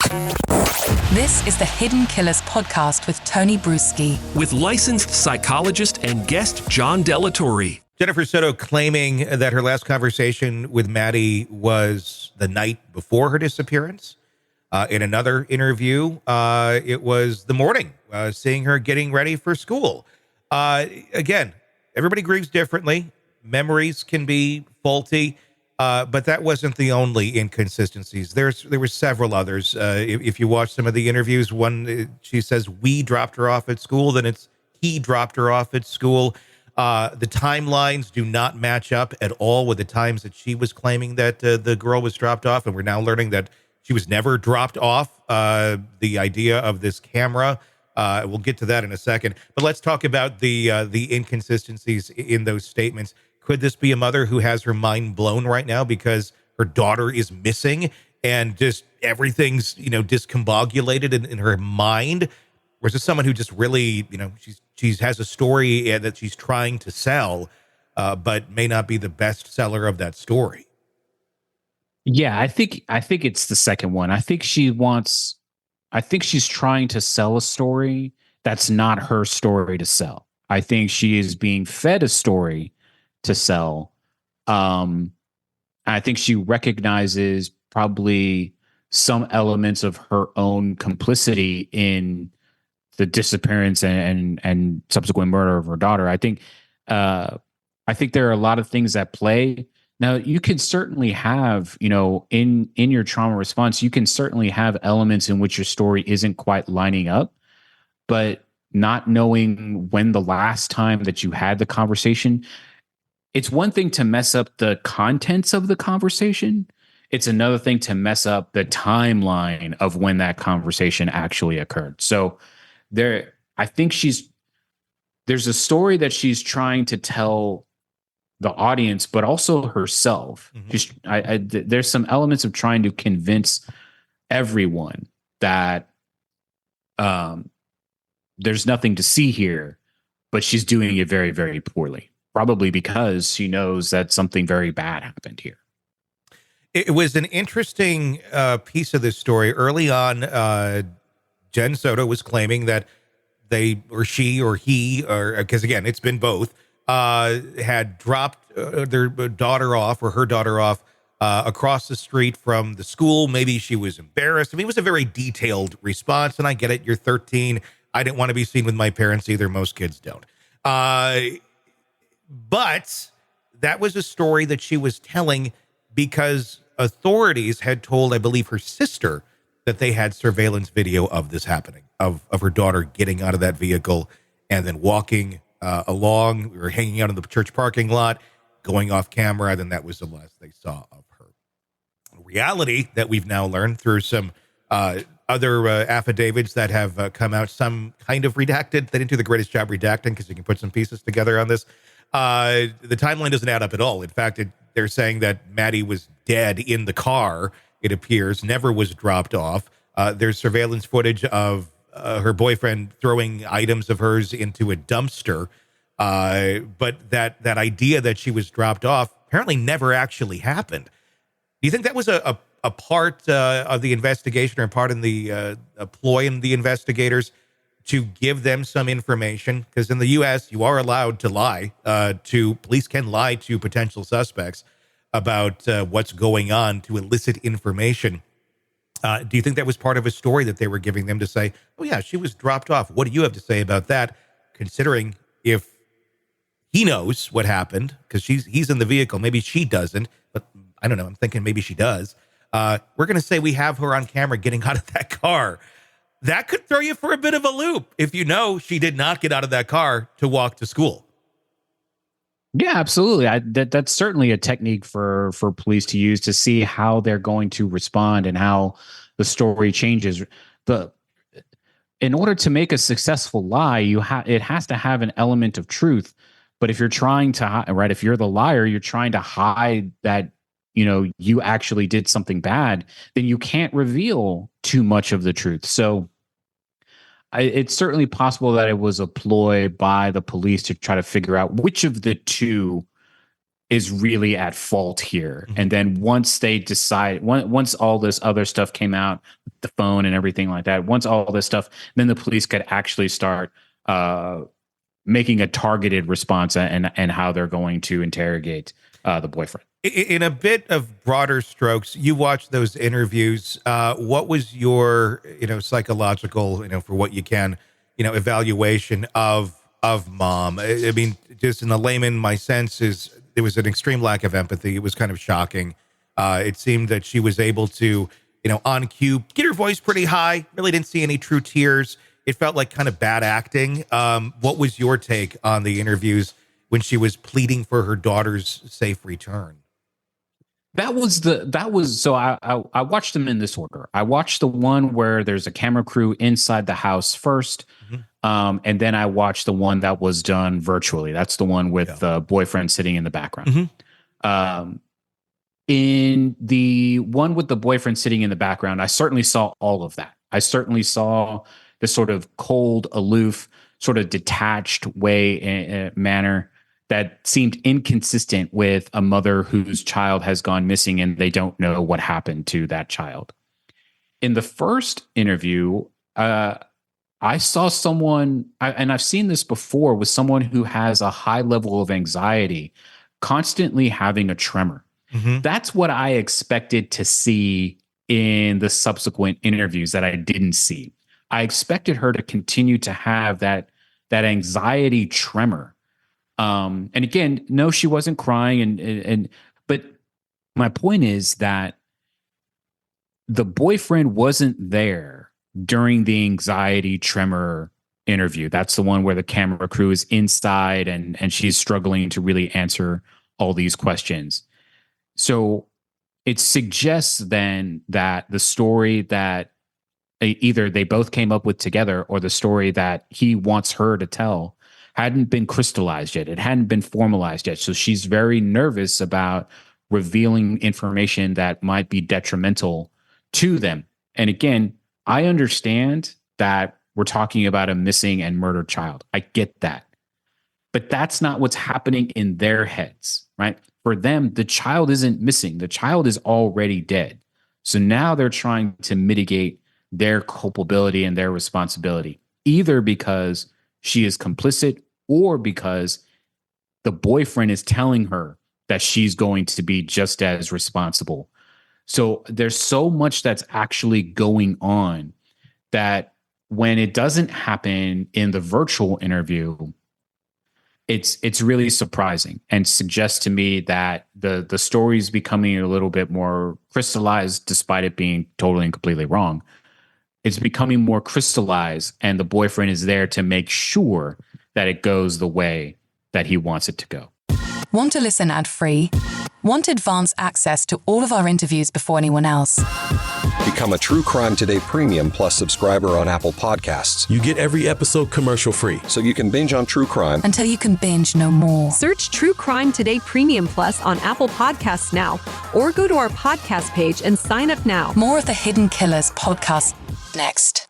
This is the Hidden Killers podcast with Tony Brueski. With licensed psychologist and guest John Delatorre. Jennifer Soto claiming that her last conversation with Maddie was the night before her disappearance. In another interview, it was the morning, seeing her getting ready for school. Again, everybody grieves differently. Memories can be faulty, but that wasn't the only inconsistencies. There were several others. If you watch some of the interviews, one, she says, we dropped her off at school, then it's he dropped her off at school. The timelines do not match up at all with the times that she was claiming that the girl was dropped off. And we're now learning that she was never dropped off. The idea of this camera, we'll get to that in a second. But let's talk about the inconsistencies in those statements. Could this be a mother who has her mind blown right now because her daughter is missing and just everything's, discombobulated in her mind? Or is this someone who just really, she has a story that she's trying to sell, but may not be the best seller of that story? Yeah, I think it's the second one. I think she's trying to sell a story that's not her story to sell. I think she is being fed a story to sell. I think she recognizes probably some elements of her own complicity in the disappearance and subsequent murder of her daughter. I think there are a lot of things at play. Now, you can certainly have, in your trauma response, you can certainly have elements in which your story isn't quite lining up, but not knowing when the last time that you had the conversation, it's one thing to mess up the contents of the conversation. It's another thing to mess up the timeline of when that conversation actually occurred. So I think there's a story that she's trying to tell the audience, but also herself. Mm-hmm. There's some elements of trying to convince everyone that there's nothing to see here, but she's doing it very, very poorly, probably because she knows that something very bad happened here. It was an interesting piece of this story. Early on, Jen Soto was claiming that they or she or he, or because again, it's been both, had dropped their daughter off or her daughter off across the street from the school. Maybe she was embarrassed. I mean, it was a very detailed response, and I get it. You're 13. I didn't want to be seen with my parents either. Most kids don't. But that was a story that she was telling because authorities had told, I believe, her sister that they had surveillance video of this happening, of her daughter getting out of that vehicle and then walking along or hanging out in the church parking lot, going off camera. Then that was the last they saw of her. Reality that we've now learned through some other affidavits that have come out, some kind of redacted. They didn't do the greatest job redacting because you can put some pieces together on this. The timeline doesn't add up at all. In fact, they're saying that Maddie was dead in the car, it appears, never was dropped off. There's surveillance footage of her boyfriend throwing items of hers into a dumpster. But that idea that she was dropped off apparently never actually happened. Do you think that was a part of the investigation or part in the ploy in the investigators to give them some information? Because in the U.S., you are allowed to lie police can lie to potential suspects about what's going on to elicit information. Do you think that was part of a story that they were giving them to say, oh, yeah, she was dropped off? What do you have to say about that? Considering if he knows what happened, because he's in the vehicle, maybe she doesn't, but I don't know. I'm thinking maybe she does. We're going to say we have her on camera getting out of that car. That could throw you for a bit of a loop if you know she did not get out of that car to walk to school. Yeah, absolutely. That's certainly a technique for police to use to see how they're going to respond and how the story changes. In order to make a successful lie, it has to have an element of truth. But if you're trying to, right, if you're the liar, you're trying to hide that, you actually did something bad, then you can't reveal too much of the truth. So it's certainly possible that it was a ploy by the police to try to figure out which of the two is really at fault here. And then once they decide, once all this other stuff came out, the phone and everything like that, once all this stuff, then the police could actually start making a targeted response and how they're going to interrogate the boyfriend. In a bit of broader strokes, you watched those interviews. What was your, psychological, for what you can, evaluation of mom? I mean, just in the layman, my sense is there was an extreme lack of empathy. It was kind of shocking. It seemed that she was able to, on cue, get her voice pretty high. Really didn't see any true tears. It felt like kind of bad acting. What was your take on the interviews when she was pleading for her daughter's safe return? So I watched them in this order. I watched the one where there's a camera crew inside the house first. And then I watched the one that was done virtually. That's the one with the boyfriend sitting in the background. In the one with the boyfriend sitting in the background, I certainly saw all of that. I certainly saw the sort of cold, aloof, sort of detached manner that seemed inconsistent with a mother whose child has gone missing and they don't know what happened to that child. In the first interview, I saw someone, and I've seen this before, with someone who has a high level of anxiety, constantly having a tremor. That's what I expected to see in the subsequent interviews that I didn't see. I expected her to continue to have that anxiety tremor. And again, no, she wasn't crying. But my point is that the boyfriend wasn't there during the anxiety tremor interview. That's the one where the camera crew is inside and she's struggling to really answer all these questions. So it suggests then that the story that either they both came up with together or the story that he wants her to tell hadn't been crystallized yet. It hadn't been formalized yet. So she's very nervous about revealing information that might be detrimental to them. And again, I understand that we're talking about a missing and murdered child. I get that. But that's not what's happening in their heads, right? For them, the child isn't missing. The child is already dead. So now they're trying to mitigate their culpability and their responsibility, either because she is complicit or because the boyfriend is telling her that she's going to be just as responsible. So there's so much that's actually going on that when it doesn't happen in the virtual interview, it's really surprising and suggests to me that the story is becoming a little bit more crystallized, despite it being totally and completely wrong. It's becoming more crystallized, and the boyfriend is there to make sure that it goes the way that he wants it to go. Want to listen ad-free? Want advanced access to all of our interviews before anyone else? Become a True Crime Today Premium Plus subscriber on Apple Podcasts. You get every episode commercial-free. So you can binge on true crime until you can binge no more. Search True Crime Today Premium Plus on Apple Podcasts now, or go to our podcast page and sign up now. More of the Hidden Killers podcast next.